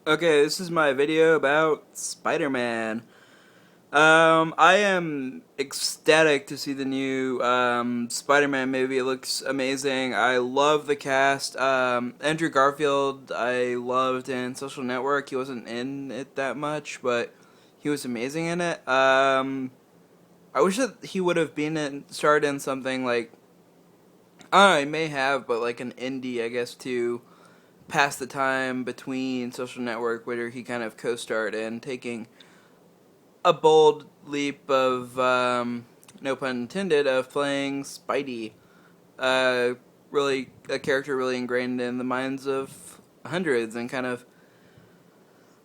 Okay, this is my video about Spider-Man. I am ecstatic to see the new Spider-Man movie. It looks amazing. I love the cast. Andrew Garfield, I loved in Social Network. He wasn't in it that much, but he was amazing in it. I wish that he would have starred in something like I don't know, he may have, but like an indie, I guess, to pass the time between Social Network, where he kind of co-starred in, taking a bold leap of, no pun intended, of playing Spidey. Uh, really, a character really ingrained in the minds of hundreds and kind of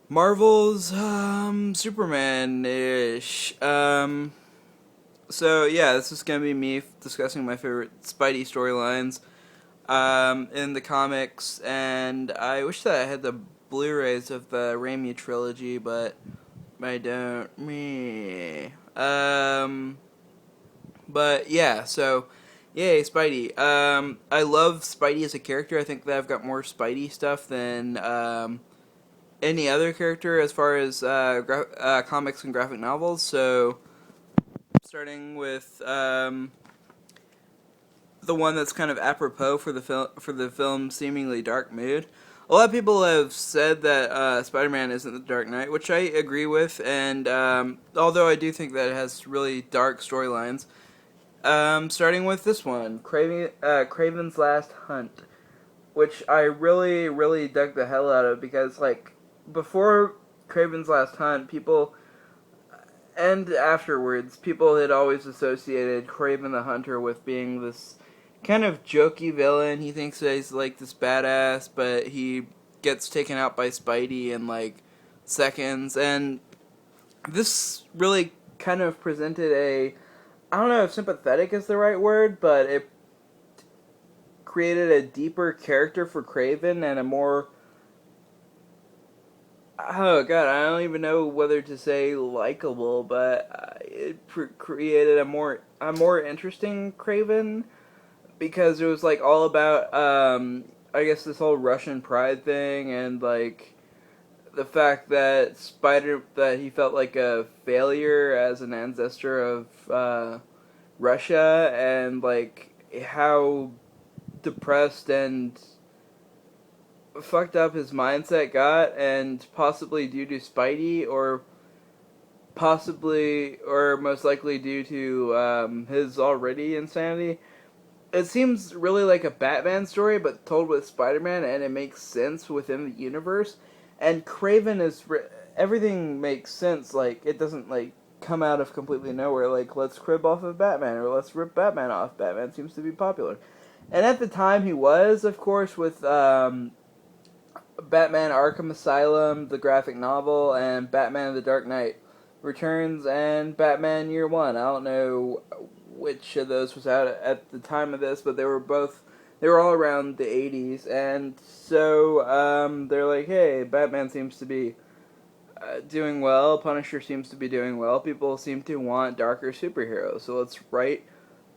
Marvel's Superman ish. So, yeah, this is going to be me discussing my favorite Spidey storylines in the comics, and I wish that I had the Blu-rays of the Raimi trilogy, but I don't. Me. But yeah, so yay, Spidey. I love Spidey as a character. I think that I've got more Spidey stuff than any other character as far as comics and graphic novels. So starting with the one that's kind of apropos for the film's seemingly dark mood. A lot of people have said that Spider-Man isn't the Dark Knight, which I agree with, and although I do think that it has really dark storylines, starting with this one, Craven's Last Hunt, which I really, really dug the hell out of because, like, before Craven's Last Hunt, people, and afterwards, people had always associated Craven the Hunter with being this kind of jokey villain. He thinks that he's like this badass, but he gets taken out by Spidey in like seconds. And this really kind of presented a, I don't know if sympathetic is the right word, but it created a deeper character for Craven and a more, oh god, I don't even know whether to say likable, but it created a more interesting Craven because it was like all about I guess this whole Russian pride thing and like the fact that he felt like a failure as an ancestor of Russia and like how depressed and fucked up his mindset got and possibly due to Spidey or possibly or most likely due to his already insanity. It seems really like a Batman story, but told with Spider-Man, and it makes sense within the universe. And Craven everything makes sense. Like it doesn't like come out of completely nowhere. Like let's crib off of Batman or let's rip Batman off. Batman seems to be popular, and at the time he was, of course, with Batman Arkham Asylum, the graphic novel, and Batman the Dark Knight Returns, and Batman Year One. I don't know which of those was out at the time of this, but they were all around the 80s, and so they're like, hey, Batman seems to be doing well, Punisher seems to be doing well, people seem to want darker superheroes, so let's write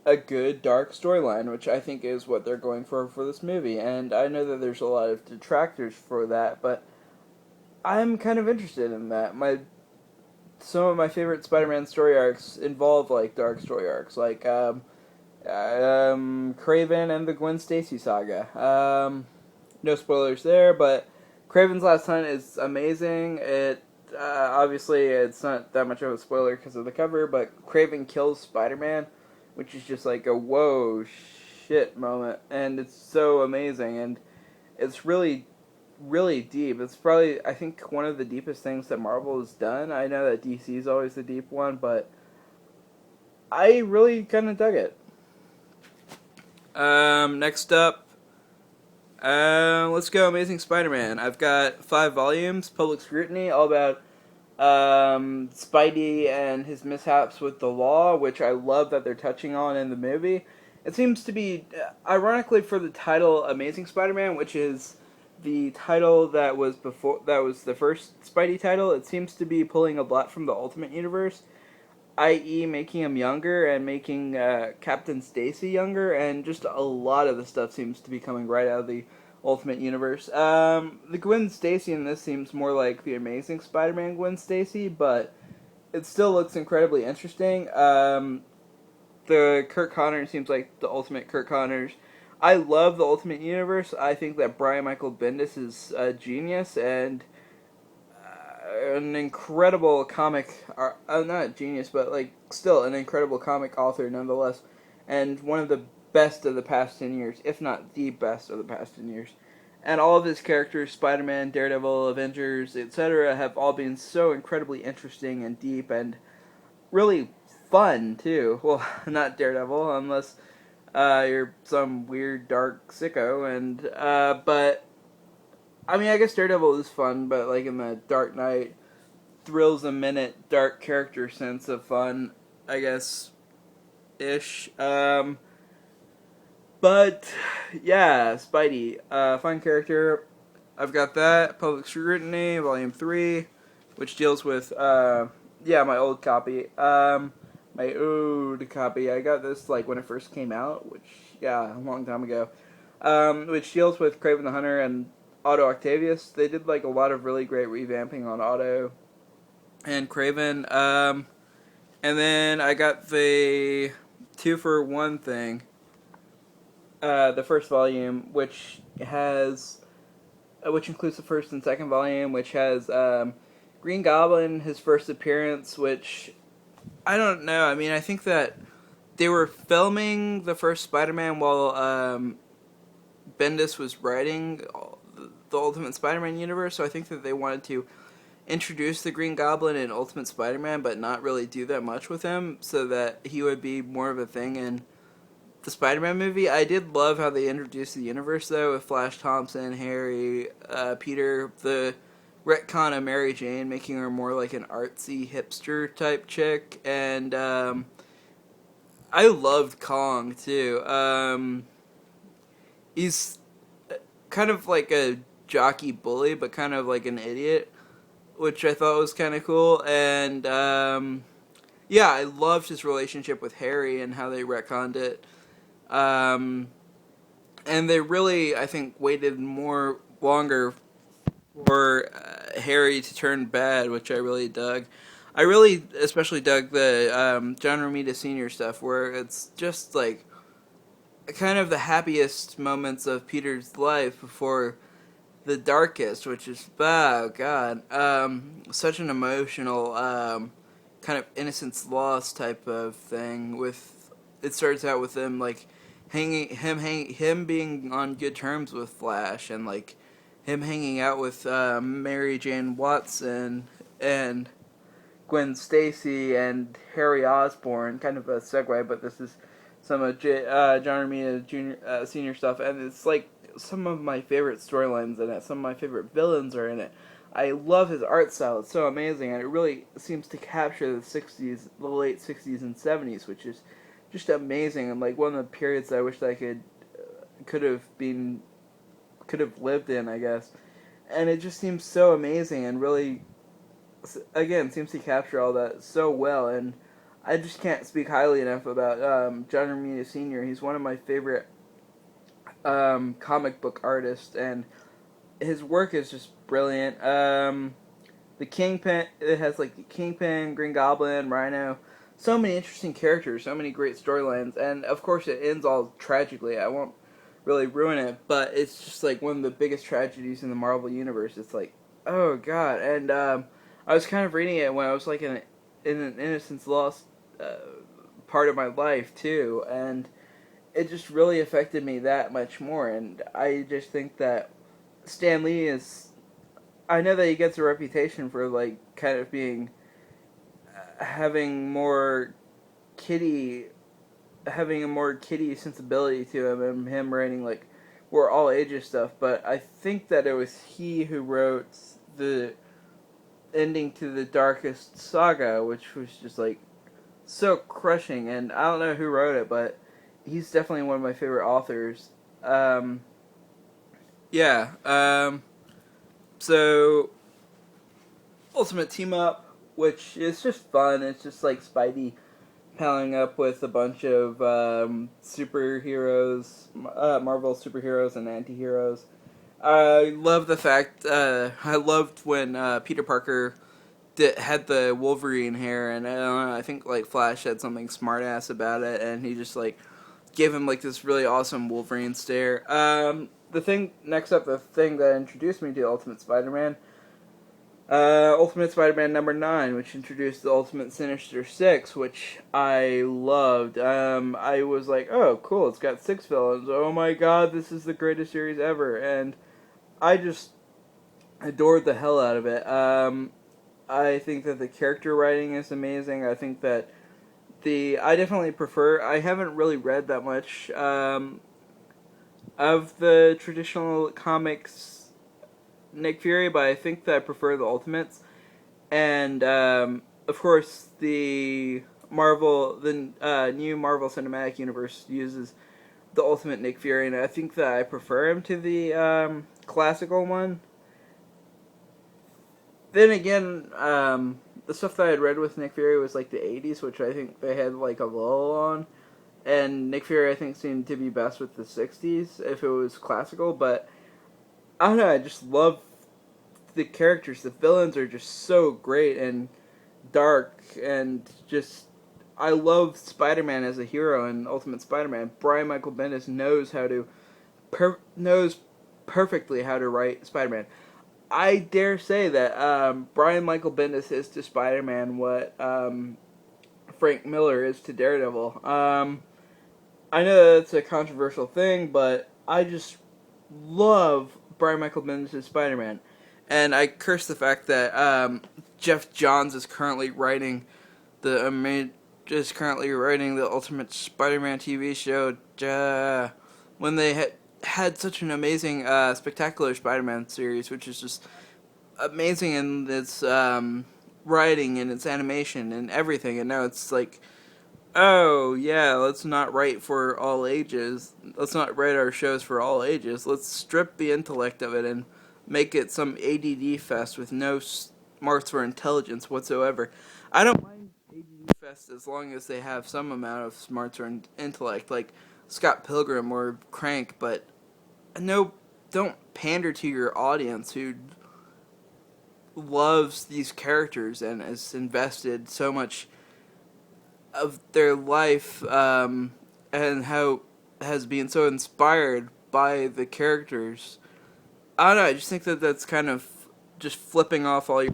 a good dark storyline, which I think is what they're going for this movie, and I know that there's a lot of detractors for that, but I'm kind of interested in that. Some of my favorite Spider-Man story arcs involve like dark story arcs, like Kraven and the Gwen Stacy saga. No spoilers there, but Kraven's Last Hunt is amazing. It obviously it's not that much of a spoiler because of the cover, but Kraven kills Spider-Man, which is just like a whoa shit moment, and it's so amazing, and it's really really deep. It's probably, I think, one of the deepest things that Marvel has done. I know that DC is always the deep one, but I really kind of dug it. Next up, let's go Amazing Spider-Man. I've got 5 volumes, Public Scrutiny, all about Spidey and his mishaps with the law, which I love that they're touching on in the movie. It seems to be, ironically for the title Amazing Spider-Man, which is the title that was the first Spidey title, it seems to be pulling a lot from the Ultimate Universe, i.e. making him younger and making Captain Stacy younger, and just a lot of the stuff seems to be coming right out of the Ultimate Universe. The Gwen Stacy in this seems more like the Amazing Spider-Man Gwen Stacy, but it still looks incredibly interesting. The Kirk Connors seems like the ultimate Kirk Connors. I love the Ultimate Universe. I think that Brian Michael Bendis is a genius and an incredible comic. Not genius, but like still an incredible comic author nonetheless, and one of the best of the past 10 years, if not the best of the past 10 years. And all of his characters, Spider-Man, Daredevil, Avengers, etc., have all been so incredibly interesting and deep and really fun, too. Well, not Daredevil, unless you're some weird, dark sicko. But, I mean, I guess Daredevil is fun, but, like, in the Dark Knight, thrills a minute, dark character sense of fun, I guess, ish. But, yeah, Spidey. Fun character. I've got that. Public Scrutiny, Volume 3, which deals with, my old copy. My old copy. I got this, like, when it first came out, which, yeah, a long time ago. Which deals with Kraven the Hunter and Otto Octavius. They did, like, a lot of really great revamping on Otto and Kraven. And then I got the 2-for-1 thing. The first volume, which includes the first and second volume, which has Green Goblin, his first appearance, which I don't know. I mean, I think that they were filming the first Spider-Man while Bendis was writing the Ultimate Spider-Man universe, so I think that they wanted to introduce the Green Goblin in Ultimate Spider-Man, but not really do that much with him, so that he would be more of a thing in the Spider-Man movie. I did love how they introduced the universe, though, with Flash Thompson, Harry, Peter, the retcon of Mary Jane, making her more like an artsy hipster type chick, and I loved Kong, too. He's kind of like a jockey bully, but kind of like an idiot, which I thought was kind of cool, and I loved his relationship with Harry and how they retconned it. And they really, I think, waited longer for Harry to turn bad, which I really dug. I really especially dug the John Romita Sr. stuff, where it's just like kind of the happiest moments of Peter's life before the darkest, which is, oh god, such an emotional kind of innocence lost type of thing. With it starts out with them like him being on good terms with Flash, and like him hanging out with Mary Jane Watson and Gwen Stacy and Harry Osborn. Kind of a segue, but this is some of John Romita Jr. Senior stuff, and it's like some of my favorite storylines in it. Some of my favorite villains are in it. I love his art style; it's so amazing, and it really seems to capture the late '60s and '70s, which is just amazing, and like one of the periods I wish that I could have lived in, I guess. And it just seems so amazing, and really, again, seems to capture all that so well. And I just can't speak highly enough about John Romita Sr. He's one of my favorite comic book artists, and his work is just brilliant. The Kingpin, it has like the Kingpin, Green Goblin, Rhino, so many interesting characters, so many great storylines, and of course it ends all tragically. I won't really ruin it, but it's just like one of the biggest tragedies in the Marvel universe. It's like, oh god, and I was kind of reading it when I was like in an innocence lost part of my life too, and it just really affected me that much more. And I just think that Stan Lee is, I know that he gets a reputation for like kind of being having a more kiddie sensibility to him, and him writing like more all ages stuff, but I think that it was he who wrote the ending to the Darkest Saga, which was just like so crushing, and I don't know who wrote it, but he's definitely one of my favorite authors. So Ultimate Team Up, which is just fun. It's just like Spidey palling up with a bunch of superheroes, Marvel superheroes and anti-heroes, I love the fact. I loved when Peter Parker had the Wolverine hair, and I think like Flash had something smart ass about it, and he just like gave him like this really awesome Wolverine stare. The thing next up, the thing that introduced me to Ultimate Spider-Man, Ultimate Spider-Man number 9, which introduced the Ultimate Sinister Six, which I loved. I was like, oh, cool, it's got 6 villains. Oh my god, this is the greatest series ever, and I just adored the hell out of it. I think that the character writing is amazing. I think that I definitely prefer. I haven't really read that much of the traditional comics Nick Fury, but I think that I prefer the Ultimates. And of course, the new Marvel Cinematic Universe uses the Ultimate Nick Fury, and I think that I prefer him to the classical one. Then again, the stuff that I had read with Nick Fury was like the '80s, which I think they had like a lull on, and Nick Fury I think seemed to be best with the '60s if it was classical. But I don't know, I just love the characters. The villains are just so great and dark, and just I love Spider-Man as a hero in Ultimate Spider-Man. Brian Michael Bendis knows perfectly how to write Spider-Man. I dare say that Brian Michael Bendis is to Spider-Man what Frank Miller is to Daredevil. I know that's a controversial thing, but I just love Brian Michael Bendis' Spider-Man. And I curse the fact that Jeff Johns is currently writing the Ultimate Spider-Man TV show. When they had such an amazing, spectacular Spider-Man series, which is just amazing in its writing and its animation and everything. And now it's like, oh yeah, let's not write for all ages. Let's not write our shows for all ages. Let's strip the intellect of it and make it some ADD fest with no smarts or intelligence whatsoever. I don't mind ADD fest as long as they have some amount of smarts or intellect, like Scott Pilgrim or Crank, but no, don't pander to your audience who loves these characters and has invested so much of their life and how has been so inspired by the characters. I don't know, I just think that that's kind of just flipping off all your...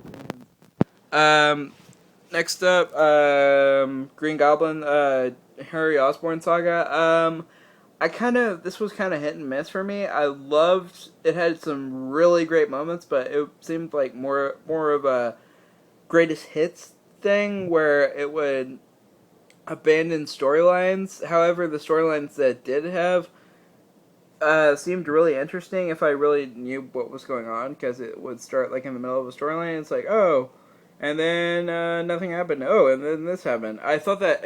Next up, Green Goblin, Harry Osborn saga. This was kind of hit and miss for me. I loved, it had some really great moments, but it seemed like more of a greatest hits thing where it would abandon storylines. However, the storylines that it did have seemed really interesting if I really knew what was going on, because it would start like in the middle of a storyline. It's like, oh, and then nothing happened. Oh, and then this happened. I thought that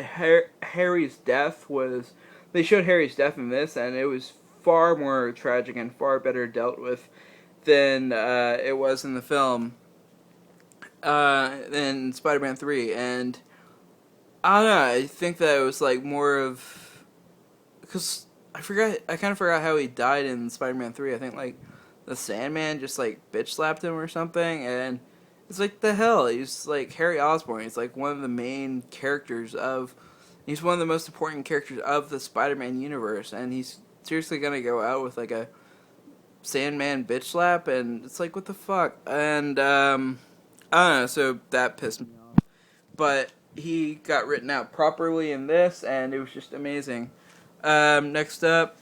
Harry's death was... They showed Harry's death in this, and it was far more tragic and far better dealt with than it was in the film, in Spider-Man 3. And I don't know, I think that it was like more of... Because I kind of forgot how he died in Spider-Man 3. I think like the Sandman just like bitch slapped him or something, and it's like, the hell, he's like Harry Osborn. He's like one of the main characters of... He's one of the most important characters of the Spider-Man universe, and he's seriously gonna go out with like a Sandman bitch slap, and it's like, what the fuck? And I don't know, so that pissed me off. But he got written out properly in this, and it was just amazing. Next up,